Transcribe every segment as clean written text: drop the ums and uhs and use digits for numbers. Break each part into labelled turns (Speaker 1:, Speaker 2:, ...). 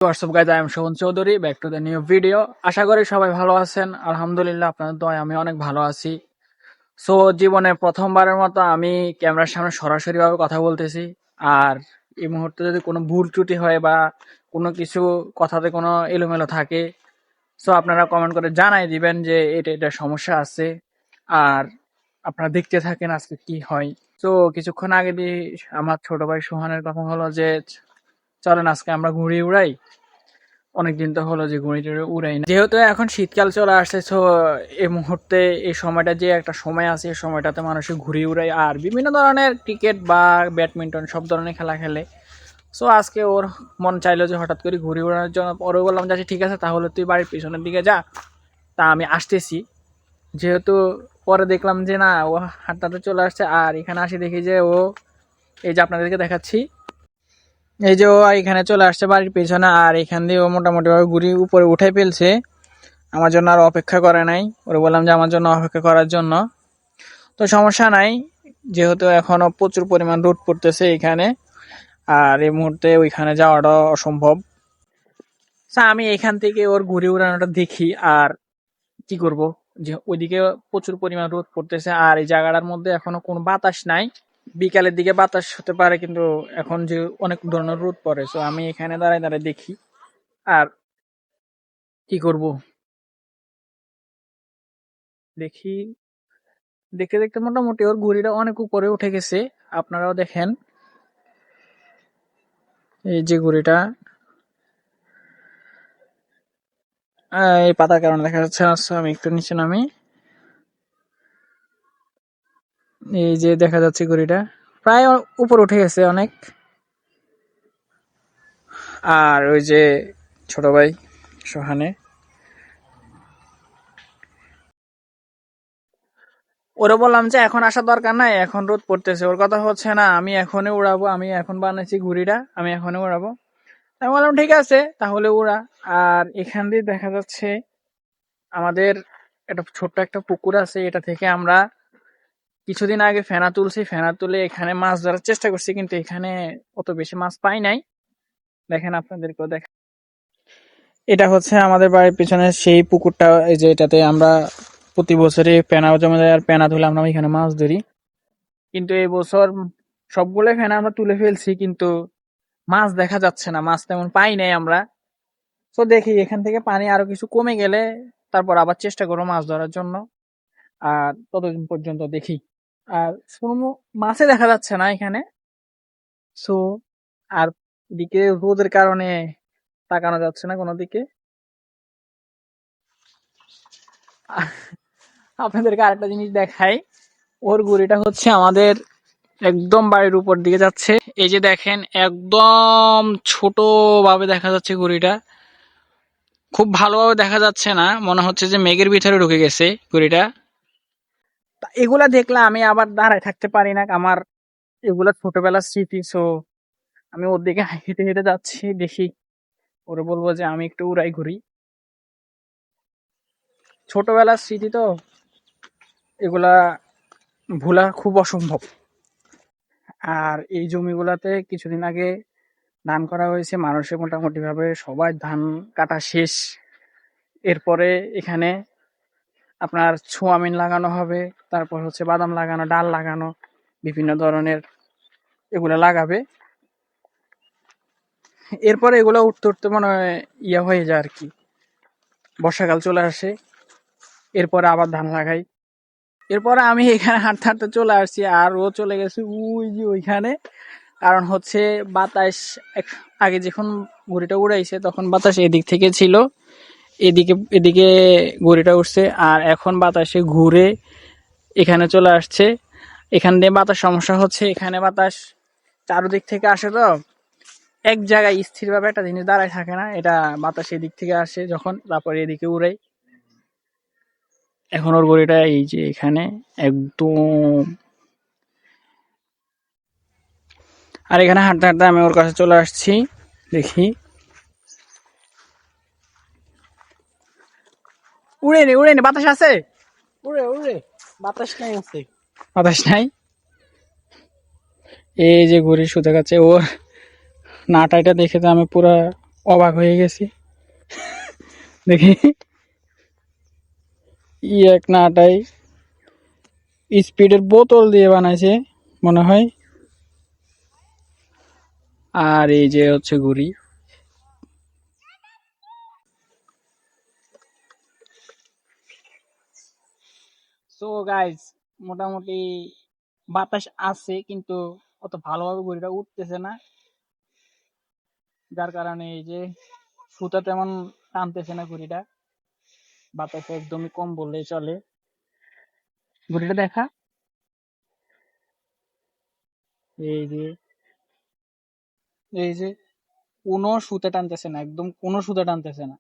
Speaker 1: WhatsApp guys, I am Shovan Chowdhury, back to the new video. আশা করি সবাই ভালো আছেন। আলহামদুলিল্লাহ, আপনাদের দয়ায় আমি অনেক ভালো আছি। সো জীবনে প্রথমবারের মতো আমি ক্যামেরার সামনে সরাসরি ভাবে কথা বলতেছি। আর এই মুহূর্তে যদি কোনো ভুল ত্রুটি হয় বা কোনো কিছু কথাতে কোনো এলোমেলো থাকে, সো আপনারা কমেন্ট করে জানাই দিবেন যে এটা সমস্যা আছে। আর আপনারা দেখতে থাকেন আজকে কি হয়। তো কিছুক্ষণ আগে দিয়ে আমার ছোট ভাই সোহানের কথা হলো যে চলেন আজকে আমরা ঘুড়ি উড়াই। অনেকদিন তো হলো যে ঘুড়ি টুড়ি উড়াই না, যেহেতু এখন শীতকাল চলে আসছে। তো এই মুহূর্তে এই সময়টা যে একটা সময় আছে, এই সময়টাতে মানুষের ঘুড়ি উড়াই আর বিভিন্ন ধরনের ক্রিকেট বা ব্যাডমিন্টন সব ধরনের খেলা খেলে। সো আজকে ওর মন চাইলো যে হঠাৎ করে ঘুড়ি উড়ানোর জন্য। পরে বললাম যে ঠিক আছে, তাহলে তুই বাড়ির পিছনের দিকে যা, তা আমি আসতেছি। যেহেতু পরে দেখলাম যে না, ও হাঁটতে চলে আসছে। আর এখানে আসি দেখি যে ও, এই যে আপনাদেরকে দেখাচ্ছি, এই যে ও এখানে চলে আসছে বাড়ির পেছনে। আর এখান দিয়ে ও মোটামুটি ভাবে ঘুড়ি উপরে উঠে ফেলছে। আমার জন্য আর অপেক্ষা করে নাই। ওরে বললাম যে আমার জন্য অপেক্ষা করার জন্য। তো সমস্যা নাই, যেহেতু এখনো প্রচুর পরিমাণ রোদ পড়তেছে এখানে। আর এই মুহূর্তে ওইখানে যাওয়াটা অসম্ভব। আমি এখান থেকে ওর ঘুড়ি উড়ানোটা দেখি। আর কি করব, যে ওইদিকে প্রচুর পরিমাণ রোদ পড়তেছে আর এই জায়গাটার মধ্যে এখনো কোনো বাতাস নাই। বিকালের দিকে বাতাস হতে পারে, কিন্তু এখন যে অনেক ধরনের রোদ পড়ে, তো আমি এখানে দাঁড়ায় দাঁড়ায় দেখি। আর কি করব, দেখি। দেখতে দেখতে মোটামুটি ওর ঘুড়িটা অনেক উপরে উঠে গেছে। আপনারাও দেখেন, এই যে ঘুড়িটা এই পাতার কারণে দেখা যাচ্ছে না। আমি একটু নিচে নামি, এই যে দেখা যাচ্ছে ঘুড়িটা প্রায় উপর উঠে গেছে অনেক। আর ওই যে ছোট ভাই সোহানে, ওরা বললাম যে এখন আসার দরকার নাই, এখন রোদ পড়তেছে। ওর কথা হচ্ছে না, আমি এখনই উড়াবো, আমি এখন বানাইছি ঘুড়িটা, আমি এখনই উড়াবো। আমি বললাম ঠিক আছে, তাহলে উড়া। আর এখান দিয়ে দেখা যাচ্ছে আমাদের একটা ছোট্ট একটা পুকুর আছে। এটা থেকে আমরা কিছুদিন আগে ফেনা তুলছি। ফেনা তুলে এখানে মাছ ধরার চেষ্টা করছি, কিন্তু এখানে অত বেশি মাছ পাই নাই। দেখেন, আপনাদেরকেও দেখেন, এটা হচ্ছে আমাদের বাড়ির পিছনে সেই পুকুরটা। এই যে এটাতে আমরা প্রতি বছরই ফেনা জমে যায়, আর ফেনা তুলে আমরা এখানে মাছ ধরি। কিন্তু এই বছর সবগুলো ফেনা আমরা তুলে ফেলছি, কিন্তু মাছ দেখা যাচ্ছে না, মাছ তেমন পাই নাই আমরা। তো দেখি, এখান থেকে পানি আরো কিছু কমে গেলে তারপর আবার চেষ্টা করবো মাছ ধরার জন্য। আর ততদিন পর্যন্ত দেখি। আর কোনো মাছে দেখা যাচ্ছে না এখানে। সো আর এদিকে রোদের কারণে তাকানো যাচ্ছে না কোনো দিকে। আপনাদেরকে আরেকটা জিনিস দেখাই। ওর ঘুড়িটা হচ্ছে আমাদের একদম বাড়ির উপর দিকে যাচ্ছে। এই যে দেখেন, একদম ছোট ভাবে দেখা যাচ্ছে ঘুড়িটা, খুব ভালোভাবে দেখা যাচ্ছে না, মনে হচ্ছে যে মেঘের ভিতরে ঢুকে গেছে ঘুড়িটা। এগুলা দেখলে আমি আবার দাঁড়ায় থাকতে পারি না। আমার এগুলা ছোটবেলার স্মৃতি। সো আমি ওর দিকে হেঁটে হেঁটে যাচ্ছি, দেখি ওরে বলবো যে আমি একটু উড়াই ঘুরি। ছোটবেলার স্মৃতি তো, এগুলা ভোলা খুব অসম্ভব। আর এই জমিগুলাতে কিছুদিন আগে ধান করা হয়েছে। মানুষের মোটামুটি ভাবে সবাই ধান কাটা শেষ। এরপরে এখানে আপনার সোয়াবিন লাগানো হবে, তারপর হচ্ছে বাদাম লাগানো, ডাল লাগানো, বিভিন্ন ধরনের এগুলা লাগাবে। এরপরে এগুলো উঠতে উঠতে মনে হয় ইয়া হয়ে যায় আর কি, বর্ষাকাল চলে আসে। এরপরে আবার ধান লাগাই। এরপরে আমি এখানে হাঁটতে হাঁটতে চলে আসছি, আর ও চলে গেছে ওই যে ওইখানে। কারণ হচ্ছে বাতাস আগে যখন ঘুড়িটা উড়াইছে তখন বাতাস এদিক থেকে ছিল, এদিকে এদিকে ঘুড়িটা উঠছে। আর এখন বাতাসে ঘুরে এখানে চলে আসছে। এখান দিয়ে বাতাস সমস্যা হচ্ছে, এখানে বাতাস চারদিক থেকে আসে। তো এক জায়গায় স্থিরভাবে একটা জিনিস দাঁড়ায় থাকে না, এটা বাতাস এদিক থেকে আসে যখন, তারপরে এদিকে উড়াই। এখন ওর ঘড়িটা এই যে এখানে একদম। আর এখানে হাঁটতে হাঁটতে আমি ওর কাছে চলে আসছি, দেখি। উড়ে নি উড়ে নি, বাতাস আছে?
Speaker 2: উড়ে উড়ে বাতাস নাই আছে।
Speaker 1: বাতাস নাই। এই যে ঘড়ি শুতে গেছে, ওর নাটাইটা দেখে তো আমি পুরা অবাক হয়ে গেছি দেখি এক নাটাই স্পিডের বোতল দিয়ে বানাইছে মনে হয়। আর এই যে হচ্ছে ঘুড়ি। সো গাইস, মোটামুটি বাতাস আছে কিন্তু অত ভালোভাবে ঘুড়িটা উঠতেছে না, যার কারণে এই যে সুতা তেমন টানতেছে না ঘুড়িটা, বাতাসে একদমই কম বললেই চলে। ঘুড়িটা দেখা, এই যে এই যে কোনো সুতা টানতেছে না, একদম কোনো সুতা টানতেছে না।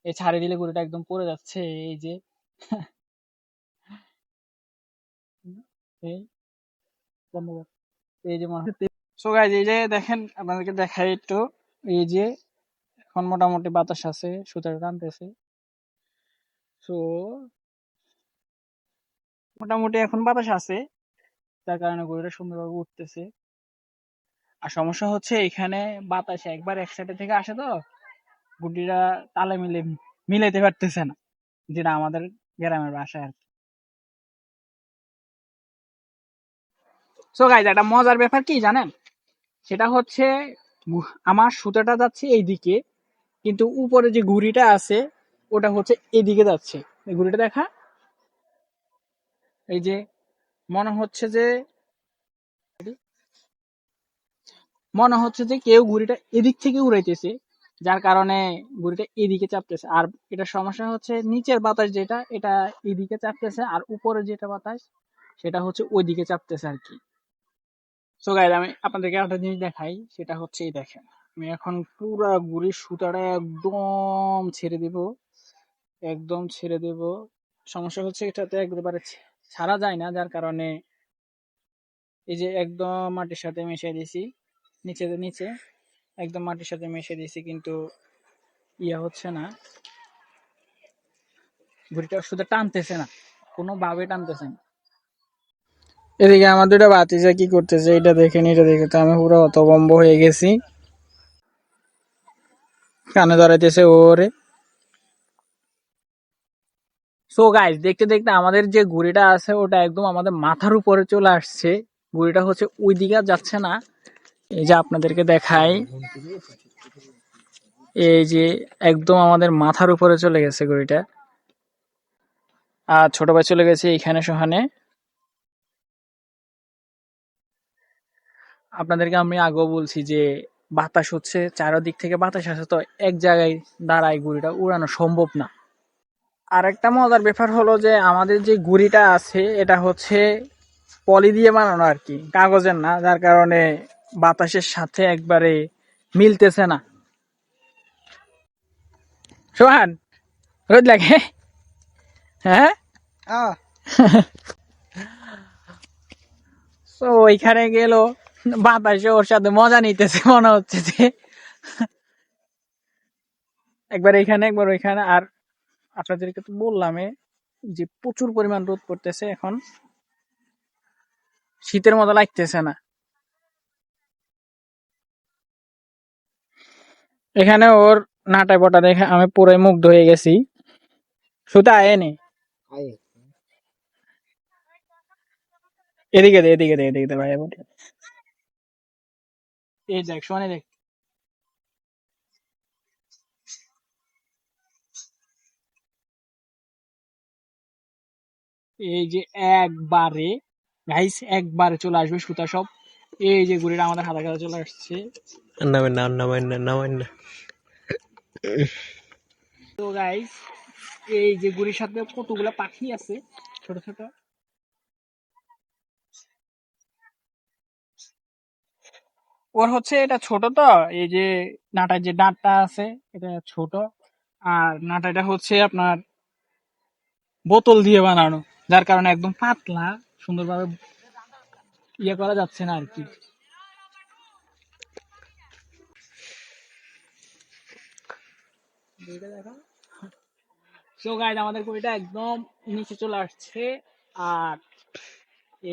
Speaker 1: এই ছাড়ি দিলে ঘুড়িটা একদম পড়ে যাচ্ছে। এই যে এই ধন্যবাদ। এই যে মনে হচ্ছে। সো গাইস, এই যে দেখেন, আপনাদেরকে দেখাই একটু। এই যে এখন মোটামুটি বাতাস আছে, সুতাটা টানতেছে। সো মোটামুটি এখন বাতাস আছে, যার কারণে ঘুড়িটা সুন্দরভাবে উঠতেছে। আর সমস্যা হচ্ছে এখানে বাতাস একবার এক সাইডে থেকে আসে, তো ঘুড়িটা তালে মিলাইতে পারতেছে না, যেটা আমাদের গ্রামের বাসায় আর কি। সো গাইস, একটা মজার ব্যাপার কি জানেন, সেটা হচ্ছে আমার সুতাটা যাচ্ছে এইদিকে, কিন্তু উপরে যে ঘুড়িটা আছে ওটা হচ্ছে এদিকে যাচ্ছে। এই ঘুড়িটা দেখা, এই যে মনে হচ্ছে যে মনে হচ্ছে যে কেউ ঘুড়িটা এদিক থেকে উড়াইতেছে, যার কারণে ঘুড়িটা এদিকে চাপতেছে। আর এটা সমস্যা হচ্ছে নিচের বাতাস যেটা, এটা এদিকে চাপতেছে, আর উপরে যেটা বাতাস সেটা হচ্ছে ওইদিকে চাপতেছে আর কি। সো গাইস, আমি আপনাদেরকে একটা জিনিস দেখাই, সেটা হচ্ছে এই দেখেন, আমি এখন পুরা ঘুড়ির সুতাটা একদম ছেড়ে দিব, একদম ছেড়ে দেব। সমস্যা হচ্ছে এটাতে একেবারে ছাড়া যায় না, যার কারণে এই যে একদম মাটির সাথে মিশিয়ে দিছি, নিচে নিচে একদম মাটির সাথে মিশিয়ে দিছি, কিন্তু ইয়া হচ্ছে না, ঘুড়িটা শুধু টানতেছে না, কোনো ভাবে টানতেছে না। এদিকে আমার দুটো ভাতিজা কি করতেছে এটা দেখেন, এটা দেখে তো আমি পুরো হতভম্ব হয়ে গেছি। কানে ধরাইতেছে ওরে। সো গাইস, দেখতে দেখতে আমাদের যে ঘুড়িটা আছে ওটা একদম আমাদের মাথার উপরে চলে আসছে। ঘুড়িটা হচ্ছে ওই দিকে যাচ্ছে না, এই যে আপনাদেরকে দেখাই, এই যে একদম আমাদের মাথার উপরে চলে গেছে ঘুড়িটা। আর ছোট ভাই চলে গেছে এইখানে সহানে। আপনাদেরকে আমি আগেও বলছি যে বাতাস হচ্ছে চারদিক থেকে বাতাস আসে, তো এক জায়গায় দাঁড়ায় ঘুড়িটা উড়ানো সম্ভব না। আর একটা মজার ব্যাপার হলো যে আমাদের যে ঘুড়িটা আছে এটা হচ্ছে পলি দিয়ে বানানো আর কি, কাগজের না, যার কারণে বাতাসের সাথে একবারে মিলতেছে না। সোহান, রোদ লাগে, হ্যাঁ। তো ওইখানে গেল, বাতাসে ওর সাথে মজা নিতেছে, মনে হচ্ছে যে একবার এখানে একবার ওইখানে। আর আপনাদেরকে তো বললাম যে প্রচুর পরিমাণ রোদ পড়তেছে এখন, শীতের মতো লাগতেছে না। এখানে ওর নাটা বটা দেখে আমি পুরো মুগ্ধ হয়ে গেছি। সুতা আয়নি, এদিকে দে, এদিকে দে, এদিকে দে ভাই। এই দেখ, শোনে দেখ, এই যে একবারে গাইস, একবারে চলে আসবে সুতা সব। এই যে ঘুড়িটা আমাদের হাতে কাছে চলে আসছে।
Speaker 2: নামেন না, নামেন না, নামেন না।
Speaker 1: তো গাইস, এই যে ঘুড়ির সাথে কতগুলা পাখি আছে ছোট ছোট। ওর হচ্ছে এটা ছোট, তো এই যে নাটার যে দাঁতটা আছে এটা ছোট, আর নাটাটা হচ্ছে আপনার বোতল দিয়ে বানানো, যার কারণে একদম পাতলা, সুন্দরভাবে ইয়ে করা যাচ্ছে না আর কি। সো গাইস, আমাদের ঘড়িটা একদম নিচে চলে আসছে। আর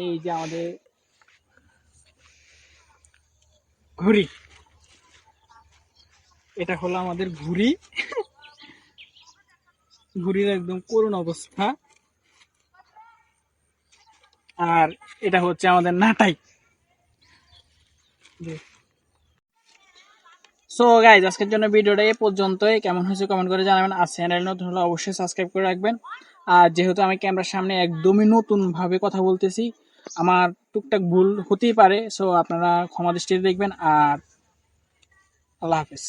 Speaker 1: এই যে আমাদের ঘড়ি, এটা হলো আমাদের ঘুড়ি। ঘুড়ির একদম করুণ অবস্থা। আর এটা হচ্ছে আমাদের নাটাই। সো গাইজ, আজকের জন্য ভিডিওটা এই পর্যন্তই। কেমন হয়েছে কমেন্ট করে জানাবেন। আর চ্যানেল নতুন হলে অবশ্যই সাবস্ক্রাইব করে রাখবেন। আর যেহেতু আমি ক্যামেরার সামনে একদমই নতুন ভাবে কথা বলতেছি, আমার টুকটাক ভুল হতেই পারে। সো আপনারা ক্ষমা দৃষ্টিতে দেখবেন। আর আল্লাহ হাফেজ।